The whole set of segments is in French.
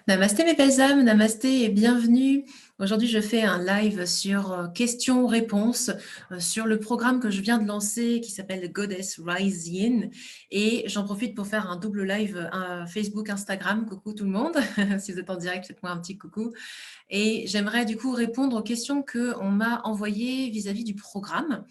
Namasté mes belles âmes, namasté et bienvenue. Aujourd'hui, je fais un live sur questions-réponses sur le programme que je viens de lancer qui s'appelle Goddess Rising. Et j'en profite pour faire un double live Facebook, Instagram. Coucou tout le monde. Si vous êtes en direct, faites-moi un petit coucou. Et j'aimerais du coup répondre aux questions qu'on m'a envoyées vis-à-vis du programme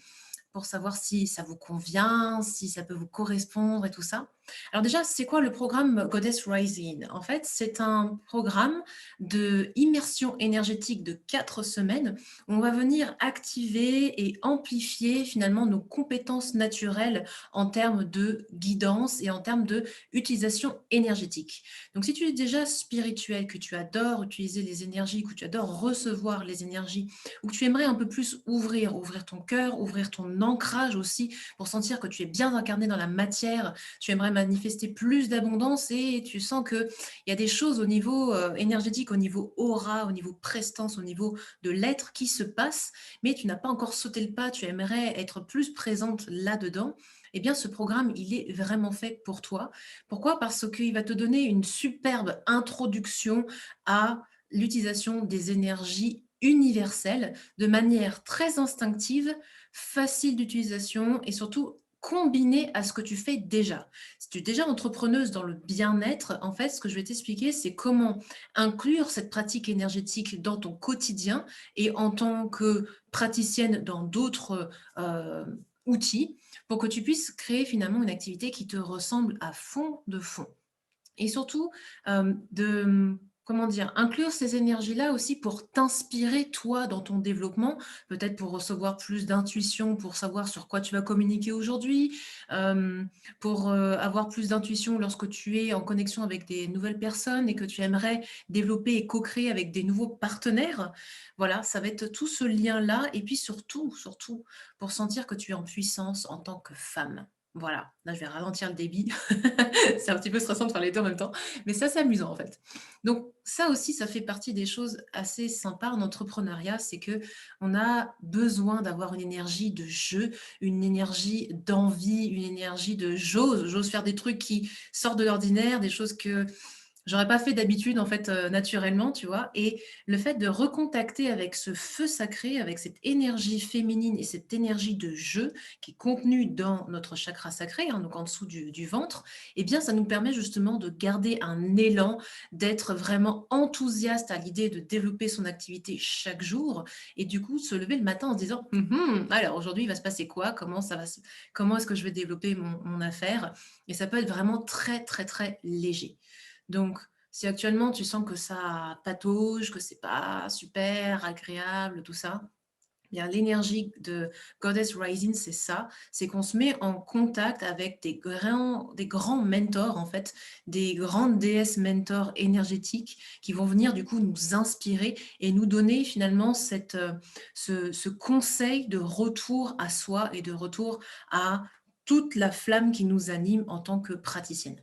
pour savoir si ça vous convient, si ça peut vous correspondre et tout ça. Alors déjà, c'est quoi le programme Goddess Rising? En fait, c'est un programme de immersion énergétique de 4 semaines où on va venir activer et amplifier finalement nos compétences naturelles en termes de guidance et en termes de utilisation énergétique. Donc si tu es déjà spirituel, que tu adores utiliser les énergies, que tu adores recevoir les énergies, ou que tu aimerais un peu plus ouvrir ton cœur, ouvrir ton ancrage aussi pour sentir que tu es bien incarné dans la matière, tu aimerais manifester plus d'abondance et tu sens qu'il y a des choses au niveau énergétique, au niveau aura, au niveau prestance, au niveau de l'être qui se passent, mais tu n'as pas encore sauté le pas, tu aimerais être plus présente là-dedans. Eh bien, ce programme, il est vraiment fait pour toi. Pourquoi? Parce qu'il va te donner une superbe introduction à l'utilisation des énergies universelles de manière très instinctive, facile d'utilisation et surtout combinée à ce que tu fais déjà. Si tu es déjà entrepreneuse dans le bien-être, en fait, ce que je vais t'expliquer, c'est comment inclure cette pratique énergétique dans ton quotidien et en tant que praticienne dans d'autres outils pour que tu puisses créer finalement une activité qui te ressemble à fond de fond. Et surtout, de comment dire? Inclure ces énergies-là aussi pour t'inspirer toi dans ton développement, peut-être pour recevoir plus d'intuition, pour savoir sur quoi tu vas communiquer aujourd'hui, pour, avoir plus d'intuition lorsque tu es en connexion avec des nouvelles personnes et que tu aimerais développer et co-créer avec des nouveaux partenaires. Voilà, ça va être tout ce lien-là et puis surtout, pour sentir que tu es en puissance en tant que femme. Voilà, là je vais ralentir le débit. C'est un petit peu stressant de faire les 2 en même temps, mais ça, c'est amusant en fait. Donc ça aussi, ça fait partie des choses assez sympas en entrepreneuriat, c'est qu'on a besoin d'avoir une énergie de jeu, une énergie d'envie, une énergie de j'ose faire des trucs qui sortent de l'ordinaire, des choses que j'aurais pas fait d'habitude en fait, naturellement, tu vois? Et le fait de recontacter avec ce feu sacré, avec cette énergie féminine et cette énergie de jeu qui est contenue dans notre chakra sacré, hein, donc en dessous du ventre, eh bien ça nous permet justement de garder un élan, d'être vraiment enthousiaste à l'idée de développer son activité chaque jour et du coup se lever le matin en se disant: «Mmh alors aujourd'hui il va se passer quoi? Comment est-ce que je vais développer mon affaire?» Et ça peut être vraiment très, très, très léger. Donc, si actuellement tu sens que ça patauge, que c'est pas super agréable, tout ça, eh bien l'énergie de Goddess Rising, c'est ça, c'est qu'on se met en contact avec des grands mentors, en fait, des grandes déesses mentors énergétiques qui vont venir du coup nous inspirer et nous donner finalement ce conseil de retour à soi et de retour à toute la flamme qui nous anime en tant que praticienne.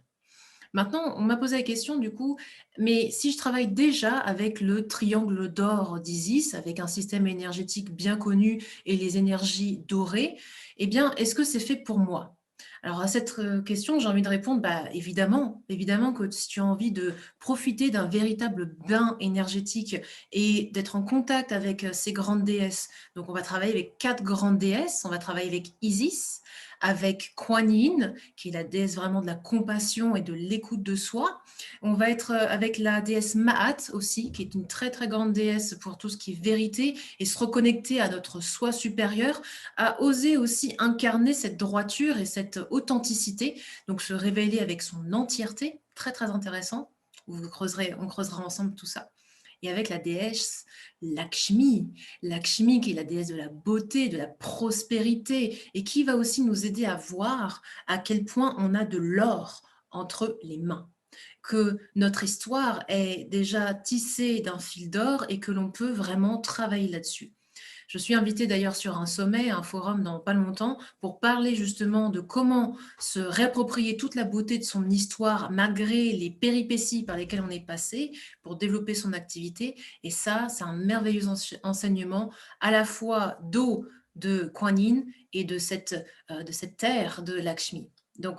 Maintenant, on m'a posé la question du coup, mais si je travaille déjà avec le triangle d'or d'Isis, avec un système énergétique bien connu et les énergies dorées, eh bien, est-ce que c'est fait pour moi? Alors à cette question, j'ai envie de répondre, bah, évidemment, évidemment que si tu as envie de profiter d'un véritable bain énergétique et d'être en contact avec ces grandes déesses, donc on va travailler avec 4 grandes déesses, on va travailler avec Isis, avec Kuan Yin, qui est la déesse vraiment de la compassion et de l'écoute de soi. On va être avec la déesse Maat aussi, qui est une très très grande déesse pour tout ce qui est vérité et se reconnecter à notre soi supérieur, à oser aussi incarner cette droiture et cette authenticité, donc se révéler avec son entièreté, très très intéressant. On creusera ensemble tout ça. Et avec la déesse Lakshmi, Lakshmi qui est la déesse de la beauté, de la prospérité, et qui va aussi nous aider à voir à quel point on a de l'or entre les mains, que notre histoire est déjà tissée d'un fil d'or et que l'on peut vraiment travailler là-dessus. Je suis invitée d'ailleurs sur un sommet, un forum dans pas longtemps, pour parler justement de comment se réapproprier toute la beauté de son histoire malgré les péripéties par lesquelles on est passé pour développer son activité. Et ça, c'est un merveilleux enseignement à la fois d'eau de Kuan Yin et de cette terre de Lakshmi. Donc,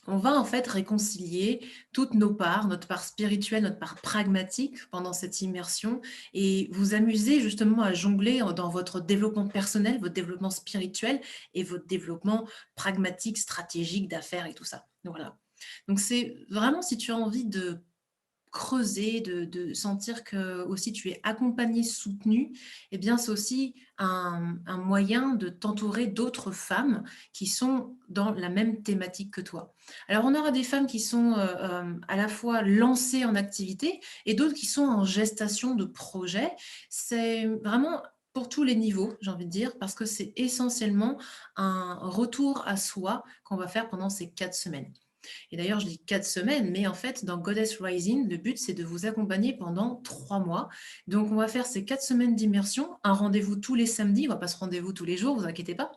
On va en fait réconcilier toutes nos parts, notre part spirituelle, notre part pragmatique pendant cette immersion et vous amuser justement à jongler dans votre développement personnel, votre développement spirituel et votre développement pragmatique, stratégique, d'affaires et tout ça. Voilà. Donc c'est vraiment si tu as envie de creuser, de sentir que aussi tu es accompagné, soutenu, eh bien c'est aussi un moyen de t'entourer d'autres femmes qui sont dans la même thématique que toi. Alors on aura des femmes qui sont à la fois lancées en activité et d'autres qui sont en gestation de projet. C'est vraiment pour tous les niveaux, j'ai envie de dire, parce que c'est essentiellement un retour à soi qu'on va faire pendant ces 4 semaines. Et d'ailleurs, je dis 4 semaines, mais en fait, dans Goddess Rising, le but, c'est de vous accompagner pendant 3 mois. Donc, on va faire ces 4 semaines d'immersion, un rendez-vous tous les samedis, on ne va pas se rendez-vous tous les jours, vous inquiétez pas.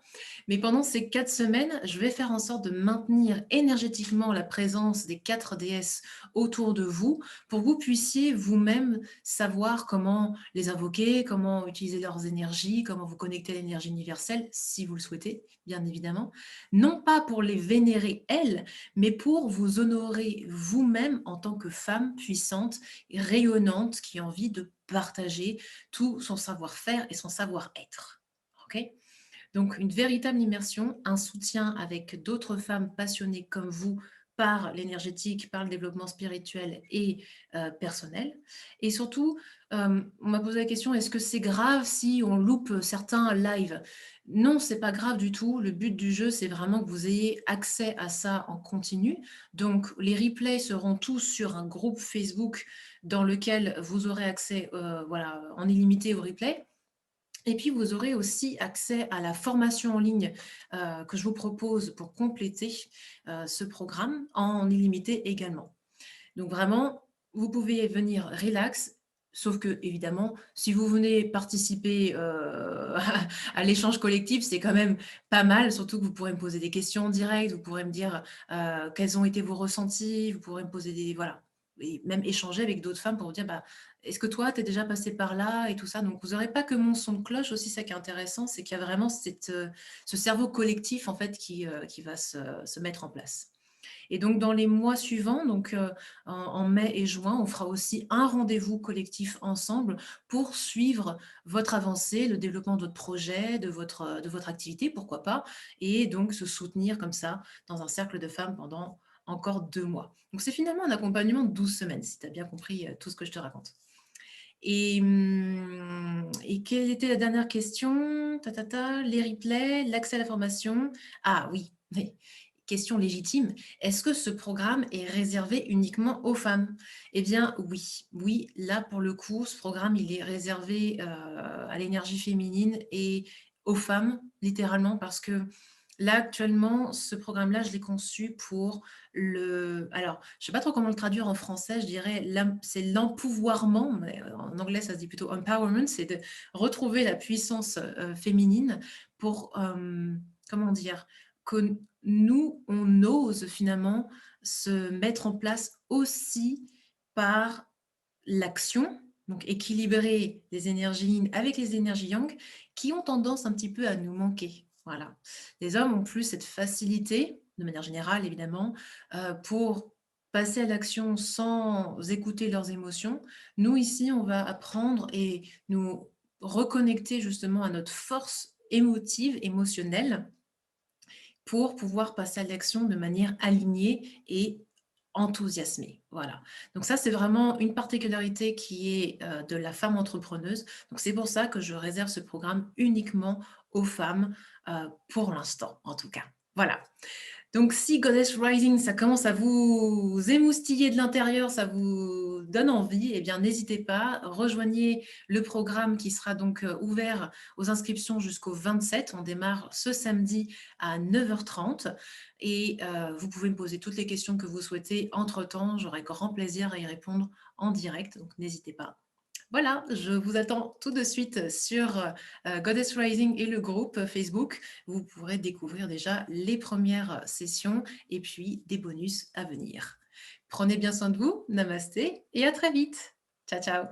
Mais pendant ces 4 semaines, je vais faire en sorte de maintenir énergétiquement la présence des 4 déesses autour de vous pour que vous puissiez vous-même savoir comment les invoquer, comment utiliser leurs énergies, comment vous connecter à l'énergie universelle, si vous le souhaitez, bien évidemment. Non pas pour les vénérer, elles, mais pour vous honorer vous-même en tant que femme puissante et rayonnante qui a envie de partager tout son savoir-faire et son savoir-être. Ok. Donc, une véritable immersion, un soutien avec d'autres femmes passionnées comme vous par l'énergétique, par le développement spirituel et personnel. Et surtout, on m'a posé la question, est-ce que c'est grave si on loupe certains lives? Non, c'est pas grave du tout. Le but du jeu, c'est vraiment que vous ayez accès à ça en continu. Donc, les replays seront tous sur un groupe Facebook dans lequel vous aurez accès voilà, en illimité aux replays. Et puis, vous aurez aussi accès à la formation en ligne que je vous propose pour compléter ce programme en illimité également. Donc vraiment, vous pouvez venir relax, sauf que évidemment, si vous venez participer à l'échange collectif, c'est quand même pas mal, surtout que vous pourrez me poser des questions en direct, vous pourrez me dire quels ont été vos ressentis, vous pourrez me poser des... Voilà, et même échanger avec d'autres femmes pour vous dire, bah, est-ce que toi, tu es déjà passé par là et tout ça. Donc, vous n'aurez pas que mon son de cloche aussi, ça qui est intéressant, c'est qu'il y a vraiment ce cerveau collectif en fait qui va se mettre en place. Et donc, dans les mois suivants, donc en mai et juin, on fera aussi un rendez-vous collectif ensemble pour suivre votre avancée, le développement de votre projet, de votre activité, pourquoi pas, et donc se soutenir comme ça dans un cercle de femmes pendant encore 2 mois. Donc, c'est finalement un accompagnement de 12 semaines, si tu as bien compris tout ce que je te raconte. Et quelle était la dernière question? Les replays, l'accès à la formation. Ah oui, question légitime. Est-ce que ce programme est réservé uniquement aux femmes? Eh bien, oui. Oui, là, pour le coup, ce programme, il est réservé à l'énergie féminine et aux femmes, littéralement, parce que là, actuellement, ce programme-là, je l'ai conçu pour le... Alors, je ne sais pas trop comment le traduire en français, je dirais c'est l'empouvoirment, mais en anglais, ça se dit plutôt empowerment, c'est de retrouver la puissance féminine pour, comment dire, que nous, on ose finalement se mettre en place aussi par l'action, donc équilibrer les énergies yin avec les énergies yang, qui ont tendance un petit peu à nous manquer. Voilà. Les hommes ont plus cette facilité, de manière générale évidemment, pour passer à l'action sans écouter leurs émotions. Nous, ici, on va apprendre et nous reconnecter justement à notre force émotive, émotionnelle, pour pouvoir passer à l'action de manière alignée et enthousiasmée. Voilà. Donc ça, c'est vraiment une particularité qui est de la femme entrepreneuse. Donc c'est pour ça que je réserve ce programme uniquement aux femmes, pour l'instant, en tout cas. Voilà. Donc, si Goddess Rising, ça commence à vous émoustiller de l'intérieur, ça vous donne envie, eh bien, n'hésitez pas, rejoignez le programme qui sera donc ouvert aux inscriptions jusqu'au 27. On démarre ce samedi à 9h30 et vous pouvez me poser toutes les questions que vous souhaitez. Entre-temps, j'aurai grand plaisir à y répondre en direct, donc n'hésitez pas. Voilà, je vous attends tout de suite sur Goddess Rising et le groupe Facebook. Vous pourrez découvrir déjà les premières sessions et puis des bonus à venir. Prenez bien soin de vous, namasté et à très vite. Ciao, ciao.